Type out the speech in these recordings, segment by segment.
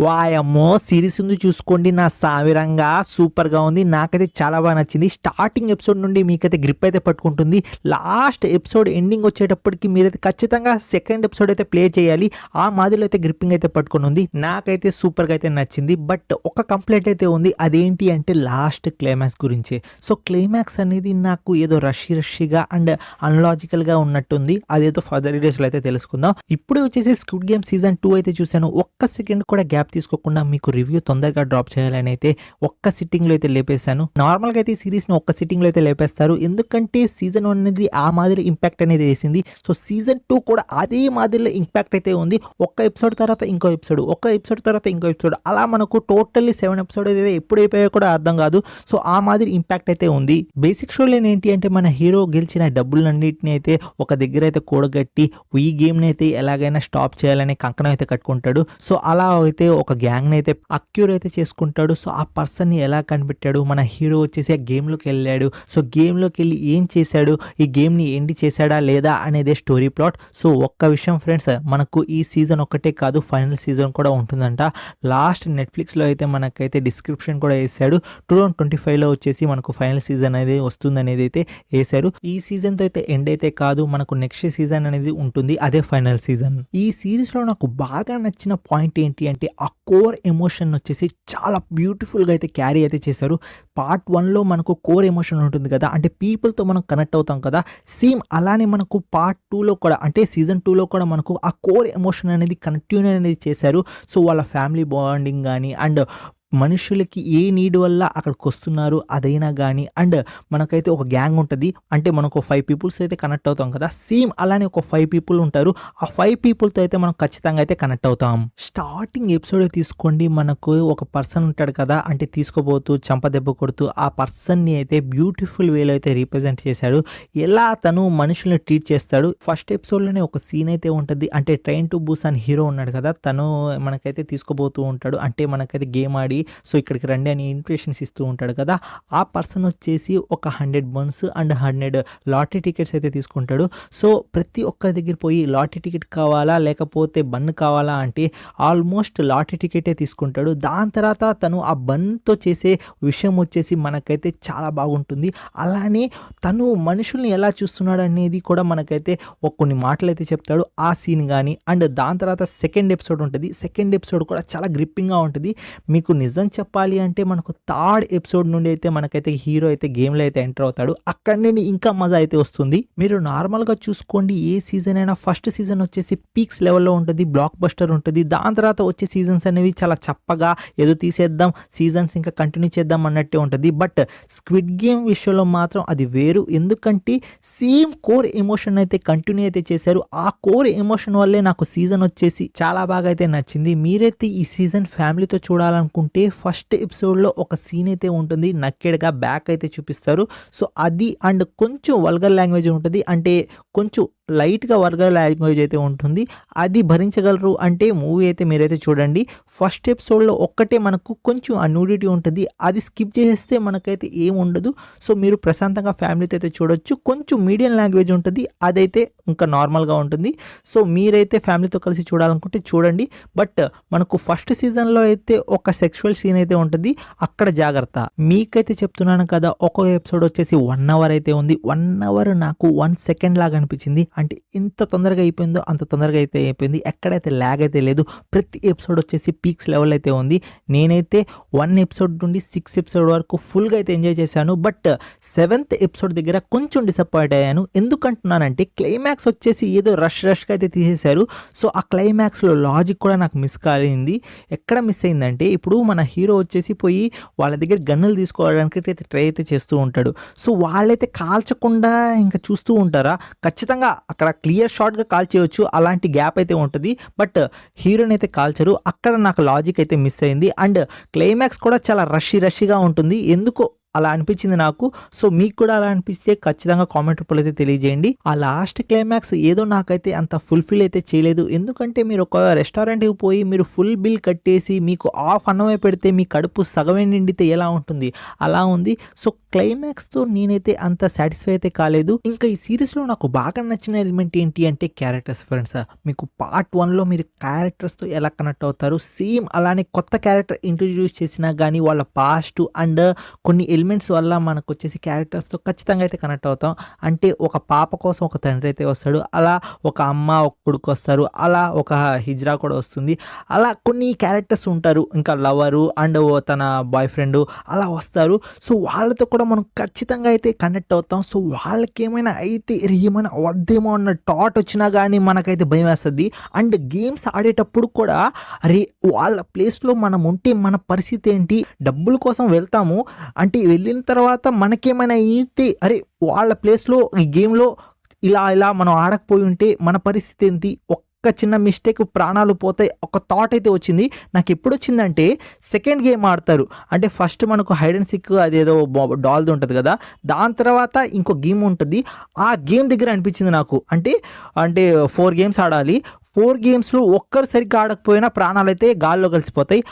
వాయమ్మో! Series ఉంది చూసుకోండి. నా సామిరంగా సూపర్‌గా ఉంది. నాకైతే చాలా బాగా నచ్చింది. స్టార్టింగ్ ఎపిసోడ్ నుండి మీకైతే గ్రిప్ అయితే పట్టుకుంటుంది. లాస్ట్ ఎపిసోడ్ ఎండింగ్ వచ్చేటప్పటికి మీరైతే ఖచ్చితంగా సెకండ్ ఎపిసోడ్ అయితే ప్లే చేయాలి. ఆ మాదిరిలో అయితే గ్రిప్పింగ్ అయితే పట్టుకొని ఉంది. నాకైతే సూపర్‌గా అయితే నచ్చింది. బట్ ఒక కంప్లైంట్ అయితే ఉంది. అదేంటి అంటే లాస్ట్ క్లైమాక్స్ గురించే. సో క్లైమాక్స్ అనేది నాకు ఏదో రష్షీగా అండ్ అన్‌లాజికల్‌గా ఉన్నట్టుంది. అదేదో ఫర్దర్ డీటెయిల్స్‌లో అయితే తెలుసుకుందాం. ఇప్పుడే వచ్చేసి స్క్విడ్ గేమ్ సీజన్ 2 అయితే చూసాను. ఒక్క సెకండ్ కూడా గ్యాప్ తీసుకోకుండా మీకు రివ్యూ తొందరగా డ్రాప్ చేయాలని అయితే ఒక్క సిట్టింగ్లో అయితే లేపేశాను. నార్మల్గా అయితే ఈ సిరీస్ని ఒక్క సిట్టింగ్లో అయితే లేపేస్తారు. ఎందుకంటే సీజన్ 1 అనేది ఆ మాదిరి ఇంపాక్ట్ అనేది వేసింది. సో సీజన్ 2 కూడా అదే మాదిరిలో ఇంపాక్ట్ అయితే ఉంది. ఒక్క ఎపిసోడ్ తర్వాత ఇంకో ఎపిసోడ్, ఒక్క ఎపిసోడ్ తర్వాత ఇంకో ఎపిసోడ్, అలా మనకు టోటల్లీ 7 ఎపిసోడ్ అయితే ఎప్పుడు అయిపోయాయో కూడా అర్థం కాదు. సో ఆ మాదిరి ఇంపాక్ట్ అయితే ఉంది. బేసిక్ స్టోరీ ఏంటి అంటే మన హీరో గెలిచిన డబ్బులన్నింటినీ అయితే ఒక దగ్గర అయితే కూడగట్టి ఈ గేమ్ని అయితే ఎలాగైనా స్టాప్ చేయాలని కంకణం అయితే కట్టుకుంటాడు. సో అలా అయితే ఒక గ్యాంగ్ని అయితే అక్యూర్ అయితే చేసుకుంటాడు. సో ఆ పర్సన్ని ఎలా కనిపెట్టాడు, మన హీరో వచ్చేసి ఆ గేమ్లోకి వెళ్ళాడు. సో గేమ్లోకి వెళ్ళి ఏం చేశాడు, ఈ గేమ్ని ఎండ్ చేశాడా లేదా అనేదే స్టోరీ ప్లాట్. సో ఒక్క విషయం ఫ్రెండ్స్, మనకు ఈ సీజన్ ఒక్కటే కాదు, ఫైనల్ సీజన్ కూడా ఉంటుందంట. లాస్ట్ నెట్ఫ్లిక్స్లో అయితే మనకైతే డిస్క్రిప్షన్ కూడా వేసాడు. 2025లో వచ్చేసి మనకు ఫైనల్ సీజన్ అనేది వస్తుంది అనేది అయితే వేశారు. ఈ సీజన్తో అయితే ఎండ్ అయితే కాదు, మనకు నెక్స్ట్ సీజన్ అనేది ఉంటుంది, అదే ఫైనల్ సీజన్. ఈ సిరీస్లో నాకు బాగా నచ్చిన పాయింట్ ఏంటి అంటే ఆ కోర్ ఎమోషన్ వచ్చేసి చాలా బ్యూటిఫుల్గా అయితే క్యారీ అయితే చేశారు. పార్ట్ 1లో మనకు కోర్ ఎమోషన్ ఉంటుంది కదా, అంటే పీపుల్తో మనం కనెక్ట్ అవుతాం కదా, సేమ్ అలానే మనకు పార్ట్ 2లో కూడా అంటే సీజన్ 2లో కూడా మనకు ఆ కోర్ ఎమోషన్ అనేది కంటిన్యూ అనేది చేశారు. సో వాళ్ళ ఫ్యామిలీ బాండింగ్ కానీ అండ్ మనుషులకి ఏ నీడ్ వల్ల అక్కడికి వస్తున్నారు అదైనా కానీ అండ్ మనకైతే ఒక గ్యాంగ్ ఉంటుంది, అంటే మనకు 5 పీపుల్స్ అయితే కనెక్ట్ అవుతాం కదా, సేమ్ అలానే ఒక 5 పీపుల్ ఉంటారు. ఆ 5 పీపుల్తో అయితే మనం ఖచ్చితంగా అయితే కనెక్ట్ అవుతాం. స్టార్టింగ్ ఎపిసోడ్ తీసుకోండి, మనకు ఒక పర్సన్ ఉంటాడు కదా, అంటే తీసుకోబోతూ చంపదెబ్బ కొడుతూ ఆ పర్సన్ని అయితే బ్యూటిఫుల్ వేలో అయితే రీప్రజెంట్ చేశాడు. ఎలా తను మనుషుల్ని ట్రీట్ చేస్తాడు. ఫస్ట్ ఎపిసోడ్లోనే ఒక సీన్ అయితే ఉంటుంది, అంటే ట్రైన్ టు బూసాన్ హీరో ఉన్నాడు కదా, తను మనకైతే తీసుకోబోతూ ఉంటాడు, అంటే మనకైతే గేమ్ ఆడి సో ఇక్కడికి రండి అని ఇన్విటేషన్స్ ఇస్తూ ఉంటాడు కదా, ఆ పర్సన్ వచ్చేసి ఒక 100 బన్స్ అండ్ 100 లాటరీ టికెట్స్ అయితే తీసుకుంటాడు. సో ప్రతి ఒక్కరి దగ్గర పోయి లాటరీ టికెట్ కావాలా లేకపోతే బన్ కావాలా అంటే ఆల్మోస్ట్ లాటరీ టికెటే తీసుకుంటాడు. దాని తర్వాత తను ఆ బన్తో చేసే విషయం వచ్చేసి మనకైతే చాలా బాగుంటుంది. అలానే తను మనుషుల్ని ఎలా చూస్తున్నాడు అనేది కూడా మనకైతే కొన్ని మాటలు అయితే చెప్తాడు ఆ సీన్ కానీ. అండ్ దాని తర్వాత సెకండ్ ఎపిసోడ్ ఉంటుంది. సెకండ్ ఎపిసోడ్ కూడా చాలా గ్రిప్పింగ్గా ఉంటుంది. మీకు నిజం చెప్పాలి అంటే మనకు థర్డ్ ఎపిసోడ్ నుండి అయితే మనకైతే హీరో అయితే గేమ్లో అయితే ఎంటర్ అవుతాడు. అక్కడి నుండి ఇంకా మజా అయితే వస్తుంది. మీరు నార్మల్గా చూసుకోండి, ఏ సీజన్ అయినా ఫస్ట్ సీజన్ వచ్చేసి పీక్స్ లెవెల్లో ఉంటుంది, బ్లాక్ బస్టర్ ఉంటుంది. దాని తర్వాత వచ్చే సీజన్స్ అనేవి చాలా చప్పగా ఏదో తీసేద్దాం, సీజన్స్ ఇంకా కంటిన్యూ చేద్దాం అన్నట్టే ఉంటుంది. బట్ స్క్విడ్ గేమ్ విషయంలో మాత్రం అది వేరు. ఎందుకంటే సేమ్ కోర్ ఎమోషన్ అయితే కంటిన్యూ అయితే చేశారు. ఆ కోర్ ఎమోషన్ వల్లే నాకు సీజన్ వచ్చేసి చాలా బాగా అయితే నచ్చింది. మీరైతే ఈ సీజన్ ఫ్యామిలీతో చూడాలనుకుంటే ఫస్ట్ ఎపిసోడ్లో ఒక సీన్ అయితే ఉంటుంది, నక్కెడ్గా బ్యాక్ అయితే చూపిస్తారు. సో అది అండ్ కొంచెం వల్గర్ లాంగ్వేజ్ ఉంటుంది, అంటే కొంచెం లైట్గా వల్గర్ లాంగ్వేజ్ అయితే ఉంటుంది. అది భరించగలరు అంటే మూవీ అయితే మీరైతే చూడండి. ఫస్ట్ ఎపిసోడ్లో ఒక్కటే మనకు కొంచెం ఆ న్యూడిటీ ఉంటుంది, అది స్కిప్ చేస్తే మనకైతే ఏం ఉండదు. సో మీరు ప్రశాంతంగా ఫ్యామిలీతో అయితే చూడొచ్చు. కొంచెం మీడియం లాంగ్వేజ్ ఉంటుంది, అదైతే ఇంకా నార్మల్గా ఉంటుంది. సో మీరైతే ఫ్యామిలీతో కలిసి చూడాలనుకుంటే చూడండి. బట్ మనకు ఫస్ట్ సీజన్లో అయితే ఒక సెక్షువల్ సీన్ అయితే ఉంటుంది, అక్కడ జాగ్రత్త. మీకైతే చెప్తున్నాను కదా, ఒక్కొక్క ఎపిసోడ్ వచ్చేసి 1 అవర్ అయితే ఉంది. 1 అవర్ నాకు 1 సెకండ్ లాగా అనిపించింది. అంటే ఎంత తొందరగా అయిపోయిందో అంత తొందరగా అయితే అయిపోయింది. ఎక్కడైతే ల్యాగ్ అయితే లేదు. ప్రతి ఎపిసోడ్ వచ్చేసి పీక్స్ లెవెల్ అయితే ఉంది. నేనైతే 1 ఎపిసోడ్ నుండి 6 ఎపిసోడ్ వరకు ఫుల్గా అయితే ఎంజాయ్ చేశాను. బట్ 7th ఎపిసోడ్ దగ్గర కొంచెం డిసప్పాయింట్ అయ్యాను. ఎందుకంటున్నానంటే క్లైమాక్స్ వచ్చేసి ఏదో రష్గా అయితే తీసేశారు. సో ఆ క్లైమాక్స్లో లాజిక్ కూడా నాకు మిస్ కాలింది. ఎక్కడ మిస్ అయిందంటే ఇప్పుడు మన హీరో వచ్చేసి పోయి వాళ్ళ దగ్గర గన్నులు తీసుకోవడానికి అయితే ట్రై అయితే చేస్తూ ఉంటాడు. సో వాళ్ళైతే కాల్చకుండా ఇంకా చూస్తూ ఉంటారా, ఖచ్చితంగా అక్కడ క్లియర్ షాట్గా కాల్ చేయవచ్చు, అలాంటి గ్యాప్ అయితే ఉంటుంది. బట్ హీరోని అయితే కాల్చరు. అక్కడ నాకు లాజిక్ అయితే మిస్ అయింది. అండ్ క్లైమాక్స్ కూడా చాలా రష్గా ఉంటుంది. ఎందుకో అలా అనిపించింది నాకు. సో మీకు కూడా అలా అనిపిస్తే ఖచ్చితంగా కామెంట్ రూపంలో అయితే తెలియజేయండి. ఆ లాస్ట్ క్లైమాక్స్ ఏదో నాకైతే అంత ఫుల్ఫిల్ అయితే చేయలేదు. ఎందుకంటే మీరు ఒక రెస్టారెంట్కి పోయి మీరు ఫుల్ బిల్ కట్టేసి మీకు హాఫ్ అన్నమే పెడితే మీ కడుపు సగమే నిండితే ఎలా ఉంటుంది, అలా ఉంది. సో క్లైమాక్స్తో నేనైతే అంత సాటిస్ఫై అయితే కాలేదు. ఇంకా ఈ సిరీస్లో నాకు బాగా నచ్చిన ఎలిమెంట్ ఏంటి అంటే క్యారెక్టర్స్ ఫ్రెండ్స్. మీకు పార్ట్ 1లో మీరు క్యారెక్టర్స్తో ఎలా కనెక్ట్ అవుతారు, సేమ్ అలానే కొత్త క్యారెక్టర్ ఇంట్రడ్యూస్ చేసినా కానీ వాళ్ళ పాస్ట్ అండ్ కొన్ని ఎలిమెంట్స్ వల్ల మనకు వచ్చేసి క్యారెక్టర్స్తో ఖచ్చితంగా అయితే కనెక్ట్ అవుతాం. అంటే ఒక పాప కోసం ఒక తండ్రి అయితే వస్తాడు, అలా ఒక అమ్మ ఒక కొడుకు వస్తారు, అలా ఒక హిజ్రా కూడా వస్తుంది, అలా కొన్ని క్యారెక్టర్స్ ఉంటారు, ఇంకా లవరు అండ్ తన బాయ్ ఫ్రెండ్ అలా వస్తారు. సో వాళ్ళతో కూడా మనం ఖచ్చితంగా అయితే కనెక్ట్ అవుతాం. సో వాళ్ళకి ఏమైనా అయితే ఏమైనా వద్దేమో అన్న థాట్ వచ్చినా కానీ మనకైతే భయం వేస్తుంది. అండ్ గేమ్స్ ఆడేటప్పుడు కూడా అరే వాళ్ళ ప్లేస్లో మనం ఉంటే మన పరిస్థితి ఏంటి, డబ్బుల కోసం వెళ్తాము అంటే వెళ్ళిన తర్వాత మనకేమైనా అయితే అరే వాళ్ళ ప్లేస్లో ఈ గేమ్లో ఇలా ఇలా మనం ఆడకపోయి ఉంటే మన పరిస్థితి ఏంటి, ఒక్క చిన్న మిస్టేక్ ప్రాణాలు పోతాయి ఒక థాట్ అయితే వచ్చింది నాకు. ఎప్పుడు వచ్చిందంటే సెకండ్ గేమ్ ఆడతారు, అంటే ఫస్ట్ మనకు హైడ్ అండ్ సిక్ అదేదో డాల్ది ఉంటుంది కదా, దాని తర్వాత ఇంకో గేమ్ ఉంటుంది. ఆ గేమ్ దగ్గర అనిపించింది నాకు అంటే 4 గేమ్స్ ఆడాలి, 4 గేమ్స్లో ఒక్కరు సరిగ్గా ఆడకపోయినా ప్రాణాలు అయితే గాల్లో కలిసిపోతాయి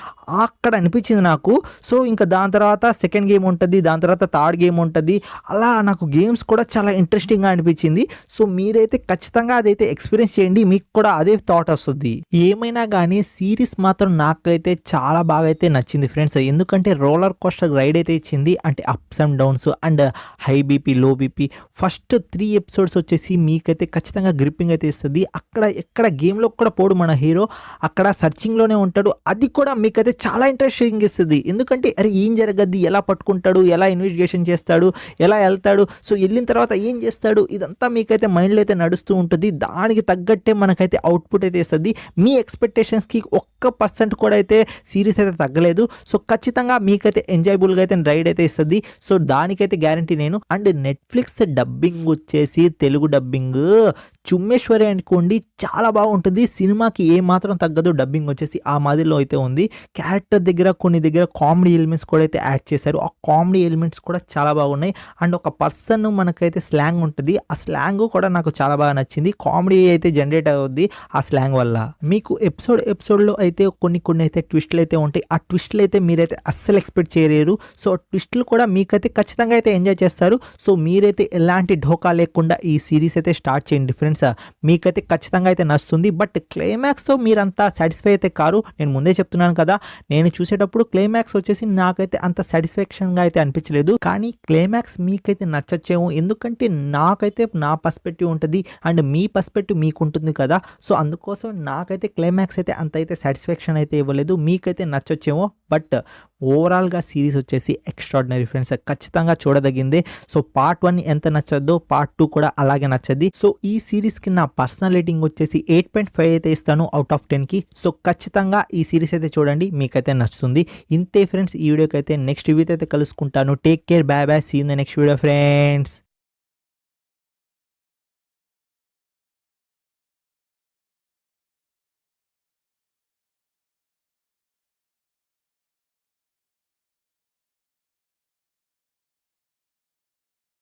అక్కడ అనిపించింది నాకు. సో ఇంకా దాని తర్వాత సెకండ్ గేమ్ ఉంటుంది, దాని తర్వాత థర్డ్ గేమ్ ఉంటుంది, అలా నాకు గేమ్స్ కూడా చాలా ఇంట్రెస్టింగ్గా అనిపించింది. సో మీరైతే ఖచ్చితంగా అదైతే ఎక్స్పీరియన్స్ చేయండి, మీకు కూడా అదే థాట్ వస్తుంది. ఏమైనా కానీ సిరీస్ మాత్రం నాకైతే చాలా బాగా అయితే నచ్చింది ఫ్రెండ్స్. ఎందుకంటే రోలర్ కోస్టర్ రైడ్ అయితే ఇచ్చింది, అంటే ups and downs and high BP low BP. First 3 episodes వచ్చేసి మీకైతే ఖచ్చితంగా గ్రిప్పింగ్ అయితే ఇస్తుంది. అక్కడ ఎక్కడ గేమ్లో కూడా పోడు మన హీరో, అక్కడ సర్చింగ్లోనే ఉంటాడు, అది కూడా మీకైతే చాలా ఇంట్రెస్టింగ్ ఇస్తుంది. ఎందుకంటే అరే ఏం జరగద్ది, ఎలా పట్టుకుంటాడు, ఎలా ఇన్వెస్టిగేషన్ చేస్తాడు, ఎలా వెళ్తాడు, సో వెళ్ళిన తర్వాత ఏం చేస్తాడు, ఇదంతా మీకైతే మైండ్లో అయితే నడుస్తూ ఉంటుంది. దానికి తగ్గట్టే మనకైతే అవుట్పుట్ అయితే ఇస్తుంది. మీ ఎక్స్పెక్టేషన్స్కి 1% కూడా అయితే సిరీస్ అయితే తగ్గలేదు. సో ఖచ్చితంగా మీకైతే ఎంజాయబుల్గా అయితే రైడ్ అయితే ఇస్తుంది. సో దానికైతే గ్యారంటీ నేను. అండ్ నెట్ఫ్లిక్స్ డబ్బింగ్ వచ్చేసి తెలుగు డబ్బింగ్ చుమ్మేశ్వరి అనుకోండి చాలా బాగుంటుంది. సినిమాకి ఏ మాత్రం తగ్గదు, డబ్బింగ్ వచ్చేసి ఆ మాదిరిలో అయితే ఉంది. క్యారెక్టర్ దగ్గర కొన్ని దగ్గర కామెడీ ఎలిమెంట్స్ కూడా అయితే యాడ్ చేశారు, ఆ కామెడీ ఎలిమెంట్స్ కూడా చాలా బాగున్నాయి. అండ్ ఒక పర్సన్ మనకైతే స్లాంగ్ ఉంటుంది, ఆ స్లాంగ్ కూడా నాకు చాలా బాగా నచ్చింది. కామెడీ అయితే జనరేట్ అవుద్ది ఆ స్లాంగ్ వల్ల. మీకు ఎపిసోడ్లో అయితే కొన్ని అయితే ట్విస్ట్లు అయితే ఉంటాయి, ఆ ట్విస్ట్లు అయితే మీరైతే అస్సలు ఎక్స్పెక్ట్ చేయలేరు. సో ట్విస్ట్లు కూడా మీకైతే ఖచ్చితంగా అయితే ఎంజాయ్ చేస్తారు. సో మీరైతే ఎలాంటి ఢోకా లేకుండా ఈ సిరీస్ అయితే స్టార్ట్ చేయండి ఫ్రెండ్స్, మీకైతే ఖచ్చితంగా అయితే నచ్చుతుంది. బట్ క్లైమాక్స్తో మీరంతా సాటిస్ఫై అయితే కారు, నేను ముందే చెప్తున్నాను కదా. నేను చూసేటప్పుడు క్లైమాక్స్ వచ్చేసి నాకైతే అంత సాటిస్ఫాక్షన్గా అయితే అనిపించలేదు, కానీ క్లైమాక్స్ మీకైతే నచ్చచ్చేమో. ఎందుకంటే నాకైతే నా పర్స్పెక్టివ్ ఉంటుంది అండ్ మీ పర్స్పెక్టివ్ మీకు ఉంటుంది కదా. సో అందుకోసం నాకైతే క్లైమాక్స్ అయితే అంత అయితే సాటిస్ఫాక్షన్ అయితే ఇవ్వలేదు, మీకైతే నచ్చొచ్చేమో. బట్ ఓవరాల్గా సిరీస్ వచ్చేసి ఎక్స్ట్రాడినరీ ఫ్రెండ్స్, ఖచ్చితంగా చూడదగిందే. సో పార్ట్ 1 ఎంత నచ్చద్దో పార్ట్ 2 కూడా అలాగే నచ్చద్ది. సో ఈ సిరీస్కి నా పర్సనల్ రేటింగ్ వచ్చేసి 8.5 అయితే ఇస్తాను అవుట్ ఆఫ్ 10కి. సో ఖచ్చితంగా ఈ సిరీస్ అయితే చూడండి, మీకైతే నచ్చుతుంది. ఇంతే ఫ్రెండ్స్, ఈ వీడియోకి అయితే నెక్స్ట్ వీడియో అయితే కలుసుకుంటాను. Take care, bye bye, see in the next video friends.